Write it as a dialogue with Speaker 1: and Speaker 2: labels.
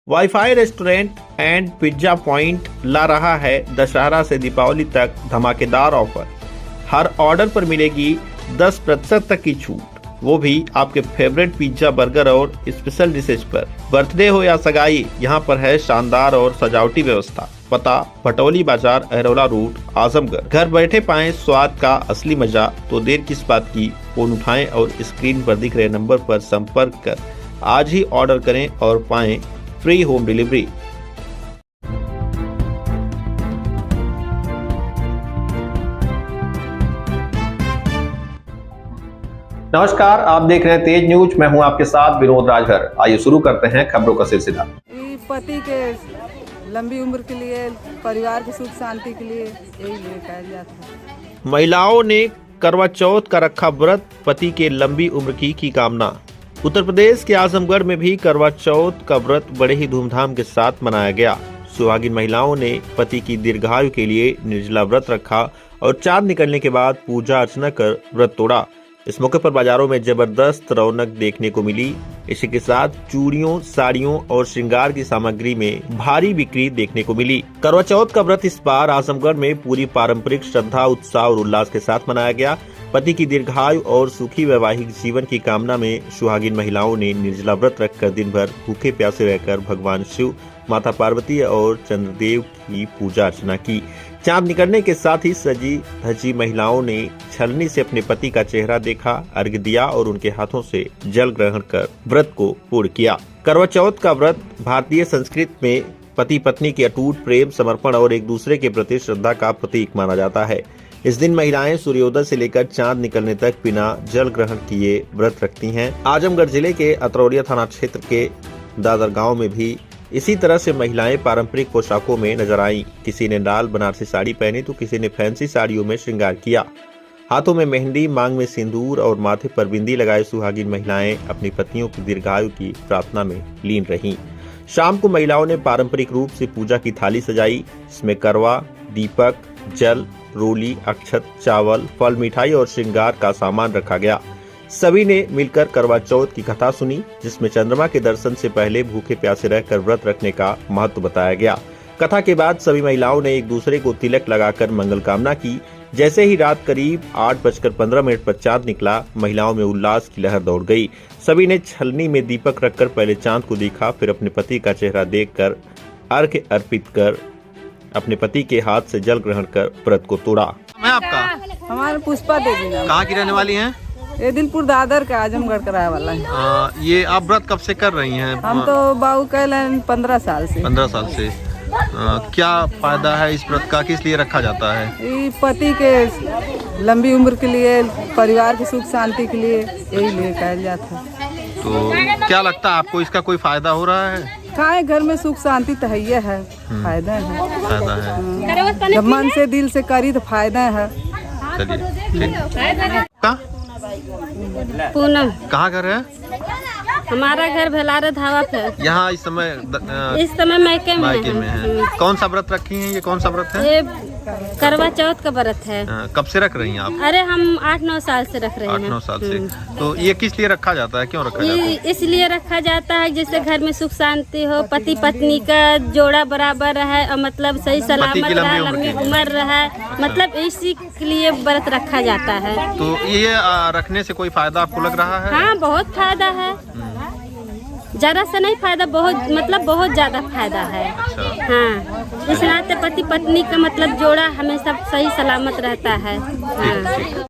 Speaker 1: Wifi restaurant and pizza point ला रहा है दशहरा से दीपावली तक धमाकेदार ऑफर। हर ऑर्डर पर मिलेगी 10% तक की छूट, वो भी आपके फेवरेट पिज्जा, बर्गर और स्पेशल डिशेज पर। बर्थडे हो या सगाई, यहाँ पर है शानदार और सजावटी व्यवस्था। पता भटौली बाजार, अहरौला रूट, आजमगढ़। घर बैठे पाएं स्वाद का असली मजा, तो देर किस बात की। फोन उठाएं और स्क्रीन पर दिख रहे नंबर पर संपर्क कर आज ही ऑर्डर करें और पाएं फ्री होम डिलीवरी। नमस्कार, आप देख रहे हैं तेज न्यूज। मैं हूं आपके साथ विनोद राजभर। आइए शुरू करते हैं खबरों का सिलसिला।
Speaker 2: पति के लंबी उम्र के लिए, परिवार की सुख शांति के लिए यही लेकर जाता है।
Speaker 1: महिलाओं ने करवा चौथ का रखा व्रत, पति के लंबी उम्र की कामना। उत्तर प्रदेश के आजमगढ़ में भी करवा चौथ का व्रत बड़े ही धूमधाम के साथ मनाया गया। सुहागिन महिलाओं ने पति की दीर्घायु के लिए निर्जला व्रत रखा और चांद निकलने के बाद पूजा अर्चना कर व्रत तोड़ा। इस मौके पर बाजारों में जबरदस्त रौनक देखने को मिली। इसी के साथ चूड़ियों, साड़ियों और श्रृंगार की सामग्री में भारी बिक्री देखने को मिली। करवा चौथ का व्रत इस बार आजमगढ़ में पूरी पारंपरिक श्रद्धा, उत्साह और उल्लास के साथ मनाया गया। पति की दीर्घायु और सुखी वैवाहिक जीवन की कामना में सुहागिन महिलाओं ने निर्जला व्रत रखकर दिन भर भूखे प्यासे रहकर भगवान शिव, माता पार्वती और चंद्रदेव की पूजा अर्चना की। चांद निकलने के साथ ही सजी धजी महिलाओं ने छलनी से अपने पति का चेहरा देखा, अर्घ्य दिया और उनके हाथों से जल ग्रहण कर व्रत को पूर्ण किया। करवा चौथ का व्रत भारतीय संस्कृति में पति पत्नी के अटूट प्रेम, समर्पण और एक दूसरे के प्रति श्रद्धा का प्रतीक माना जाता है। इस दिन महिलाएं सूर्योदय से लेकर चांद निकलने तक बिना जल ग्रहण किए व्रत रखती हैं। आजमगढ़ जिले के अतरौलिया थाना क्षेत्र के दादर गांव में भी इसी तरह से महिलाएं पारंपरिक पोशाकों में नजर आईं। किसी ने लाल बनारसी साड़ी पहनी तो किसी ने फैंसी साड़ियों में श्रृंगार किया। हाथों में मेहंदी, मांग में सिंदूर और माथे पर बिंदी लगाए सुहागिन महिलाएं अपनी पत्नियों की दीर्घायु की प्रार्थना में लीन रहीं। शाम को महिलाओं ने पारंपरिक रूप से पूजा की थाली सजाई। इसमें करवा, दीपक, जल, रोली, अक्षत, चावल, फल, मिठाई और श्रृंगार का सामान रखा गया। सभी ने मिलकर करवा चौथ की कथा सुनी, जिसमें चंद्रमा के दर्शन से पहले भूखे प्यासे रहकर व्रत रखने का महत्व बताया गया। कथा के बाद सभी महिलाओं ने एक दूसरे को तिलक लगाकर मंगल कामना की। जैसे ही रात करीब 8:15 पर चांद निकला, महिलाओं में उल्लास की लहर दौड़ गई। सभी ने छलनी में दीपक रखकर पहले चांद को देखा, फिर अपने पति का चेहरा देखकर अर्घ्य अर्पित कर अपने पति के हाथ से जल ग्रहण कर व्रत को तोड़ा।
Speaker 3: मैं आपका
Speaker 2: हमारे पुष्पा देवी नाम।
Speaker 3: कहाँ की रहने वाली हैं?
Speaker 2: ये दिलपुर दादर का आजमगढ़ का रहा वाला है।
Speaker 3: ये आप व्रत कब से कर रही हैं?
Speaker 2: हम तो बाबू कहलन 15 साल से।
Speaker 3: 15 साल से। क्या फायदा है इस व्रत का, किस लिए रखा जाता है?
Speaker 2: ये पति के लंबी उम्र के लिए, परिवार की सुख शांति के लिए यही लेकर जाता है।
Speaker 3: तो क्या लगता है आपको, इसका कोई फायदा हो रहा है?
Speaker 2: खाए घर में सुख शांति तो है, फायदा है।
Speaker 3: फायदा है।
Speaker 2: जब मन से दिल से करी तो फायदा है।
Speaker 3: चलिए, ठीक।
Speaker 4: पूनम।
Speaker 3: कहाँ घर है?
Speaker 4: हमारा घर भलारा धावा पे।
Speaker 3: यहाँ इस समय
Speaker 4: मायके में है।
Speaker 3: कौन सा व्रत रखी हैं? ये कौन सा व्रत है?
Speaker 4: ये करवा चौथ का व्रत है।
Speaker 3: कब से रख रही हैं आप?
Speaker 4: अरे हम 8-9 साल से रख रहे हैं।
Speaker 3: 8-9 साल से। तो ये किस लिए रखा जाता है, क्यों रखा जाता है?
Speaker 4: इसलिए रखा जाता है जिससे घर में सुख शांति हो, पति पत्नी का जोड़ा बराबर रहे और मतलब सही सलामत रहे, लंबी उम्र रहे, मतलब इसी के लिए व्रत रखा जाता है।
Speaker 3: तो ये रखने से कोई फायदा आपको लग रहा है?
Speaker 4: हाँ, बहुत फायदा है। जरा सा नहीं फायदा, बहुत ज्यादा फायदा है। हाँ, इस नाते पति पत्नी का मतलब जोड़ा हमेशा सही सलामत रहता है। हाँ।